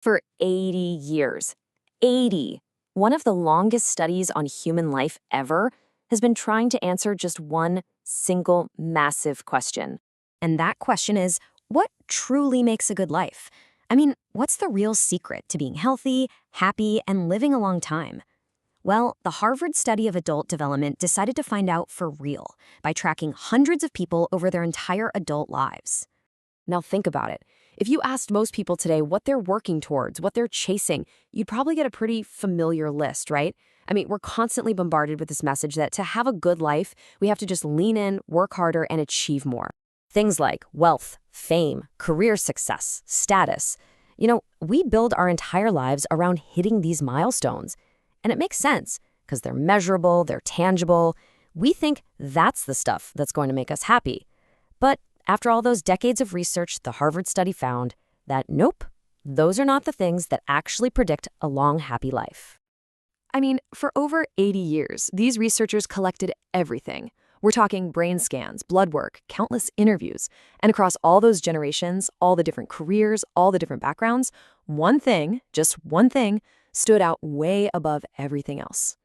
For 80 years. 80. One of the longest studies on human life ever has been trying to answer just one single massive question. And that question is, what truly makes a good life? I mean, what's the real secret to being healthy, happy, and living a long time? Well, the Harvard study of adult development decided to find out for real by tracking hundreds of people over their entire adult lives. Now think about it. If you asked most people today what they're working towards, what they're chasing, you'd probably get a pretty familiar list, right? I mean, we're constantly bombarded with this message that to have a good life, we have to just lean in, work harder, and achieve more. Things like wealth, fame, career success, status. We build our entire lives around hitting these milestones. And it makes sense, because they're measurable, they're tangible. We think that's the stuff that's going to make us happy. But after all those decades of research, the Harvard study found that nope, those are not the things that actually predict a long, happy life. I mean, for over 80 years, these researchers collected everything. We're talking brain scans, blood work, countless interviews. And across all those generations, all the different careers, all the different backgrounds, one thing, just one thing, stood out way above everything else.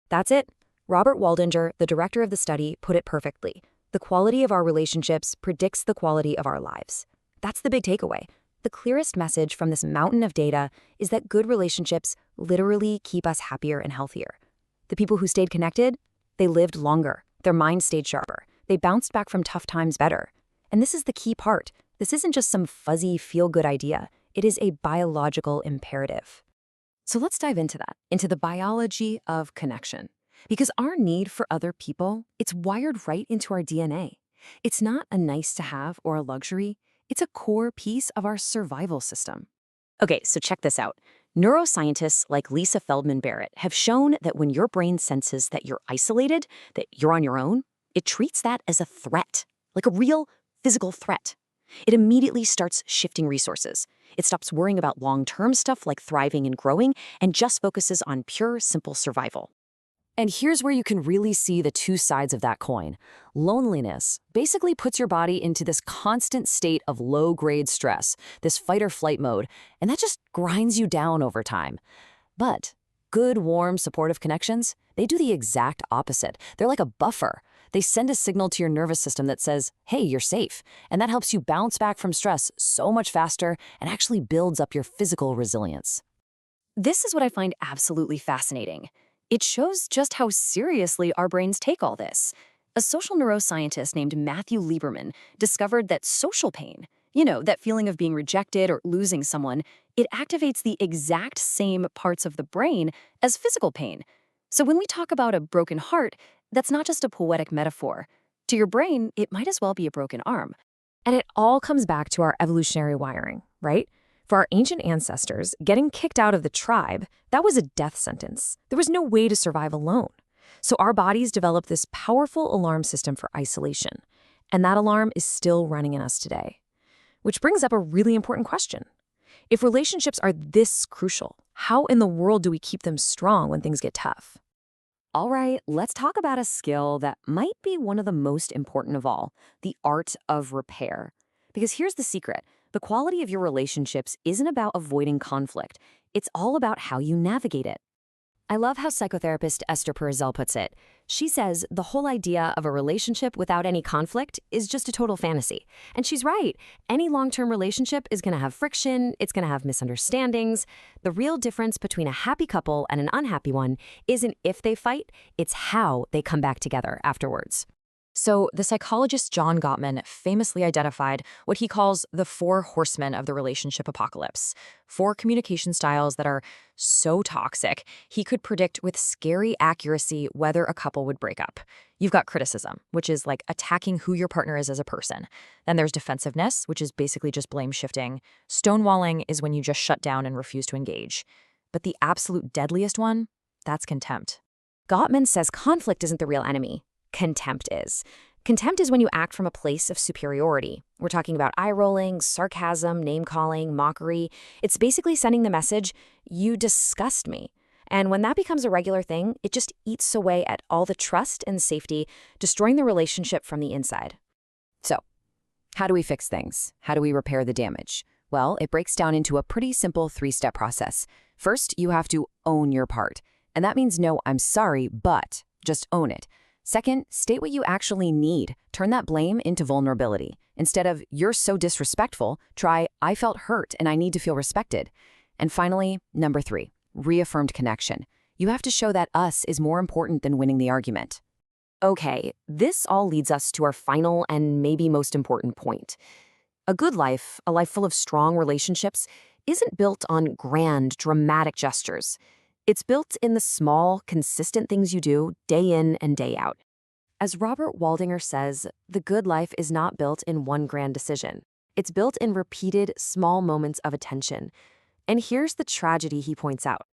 That's it. Robert Waldinger, the director of the study, put it perfectly. The quality of our relationships predicts the quality of our lives. That's the big takeaway. The clearest message from this mountain of data is that good relationships literally keep us happier and healthier. The people who stayed connected, they lived longer. Their minds stayed sharper. They bounced back from tough times better. And this is the key part. This isn't just some fuzzy, feel-good idea. It is a biological imperative. So let's dive into that, into the biology of connection. Because our need for other people, it's wired right into our DNA. It's not a nice to have or a luxury. It's a core piece of our survival system. Okay, so check this out. Neuroscientists like Lisa Feldman Barrett have shown that when your brain senses that you're isolated, that you're on your own, it treats that as a threat, like a real physical threat. It immediately starts shifting resources. It stops worrying about long-term stuff like thriving and growing and just focuses on pure, simple survival. And here's where you can really see the two sides of that coin. Loneliness basically puts your body into this constant state of low-grade stress, this fight-or-flight mode, and that just grinds you down over time. But good, warm, supportive connections, they do the exact opposite. They're like a buffer. They send a signal to your nervous system that says, hey, you're safe. And that helps you bounce back from stress so much faster and actually builds up your physical resilience. This is what I find absolutely fascinating. It shows just how seriously our brains take all this. A social neuroscientist named Matthew Lieberman discovered that social pain, that feeling of being rejected or losing someone, it activates the exact same parts of the brain as physical pain. So when we talk about a broken heart, that's not just a poetic metaphor. To your brain, it might as well be a broken arm. And it all comes back to our evolutionary wiring, right? For our ancient ancestors, getting kicked out of the tribe, that was a death sentence. There was no way to survive alone. So our bodies developed this powerful alarm system for isolation. And that alarm is still running in us today. Which brings up a really important question. If relationships are this crucial, how in the world do we keep them strong when things get tough? All right, let's talk about a skill that might be one of the most important of all, the art of repair. Because here's the secret. The quality of your relationships isn't about avoiding conflict. It's all about how you navigate it. I love how psychotherapist Esther Perzel puts it. She says the whole idea of a relationship without any conflict is just a total fantasy. And she's right. Any long-term relationship is going to have friction. It's going to have misunderstandings. The real difference between a happy couple and an unhappy one isn't if they fight, it's how they come back together afterwards. So the psychologist John Gottman famously identified what he calls the 4 horsemen of the relationship apocalypse, 4 communication styles that are so toxic, he could predict with scary accuracy whether a couple would break up. You've got criticism, which is like attacking who your partner is as a person. Then there's defensiveness, which is basically just blame shifting. Stonewalling is when you just shut down and refuse to engage. But the absolute deadliest one, that's contempt. Gottman says conflict isn't the real enemy. Contempt is. Contempt is when you act from a place of superiority. We're talking about eye-rolling, sarcasm, name-calling, mockery. It's basically sending the message, you disgust me. And when that becomes a regular thing, it just eats away at all the trust and safety, destroying the relationship from the inside. So, how do we fix things? How do we repair the damage? Well, it breaks down into a pretty simple 3-step process. First, you have to own your part. And that means no, I'm sorry, but just own it. Second, state what you actually need. Turn that blame into vulnerability. Instead of, you're so disrespectful, try, I felt hurt and I need to feel respected. And finally, number 3, reaffirmed connection. You have to show that us is more important than winning the argument. Okay, this all leads us to our final and maybe most important point. A good life, a life full of strong relationships, isn't built on grand, dramatic gestures. It's built in the small, consistent things you do day in and day out. As Robert Waldinger says, the good life is not built in one grand decision. It's built in repeated, small moments of attention. And here's the tragedy he points out.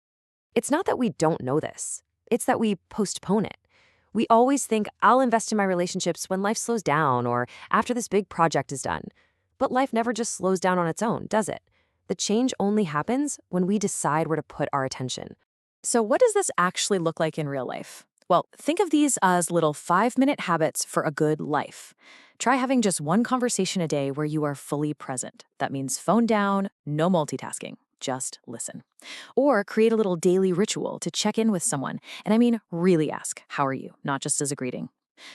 It's not that we don't know this. It's that we postpone it. We always think, I'll invest in my relationships when life slows down or after this big project is done. But life never just slows down on its own, does it? The change only happens when we decide where to put our attention. So what does this actually look like in real life? Well, think of these as little 5-minute habits for a good life. Try having just one conversation a day where you are fully present. That means phone down, no multitasking, just listen. Or create a little daily ritual to check in with someone. And I mean, really ask, how are you? Not just as a greeting.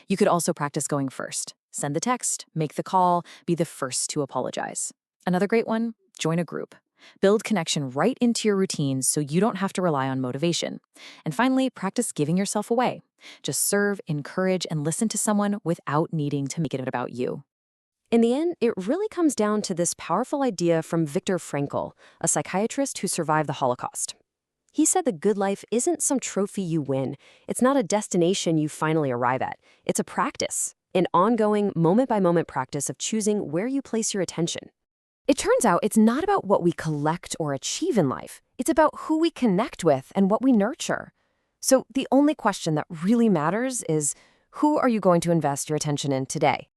You could also practice going first. Send the text, make the call, be the first to apologize. Another great one, join a group. Build connection right into your routines so you don't have to rely on motivation. And finally, practice giving yourself away. Just serve, encourage, and listen to someone without needing to make it about you. In the end, it really comes down to this powerful idea from Viktor Frankl, a psychiatrist who survived the Holocaust. He said the good life isn't some trophy you win. It's not a destination you finally arrive at. It's a practice, an ongoing, moment-by-moment practice of choosing where you place your attention. It turns out it's not about what we collect or achieve in life. It's about who we connect with and what we nurture. So the only question that really matters is, who are you going to invest your attention in today?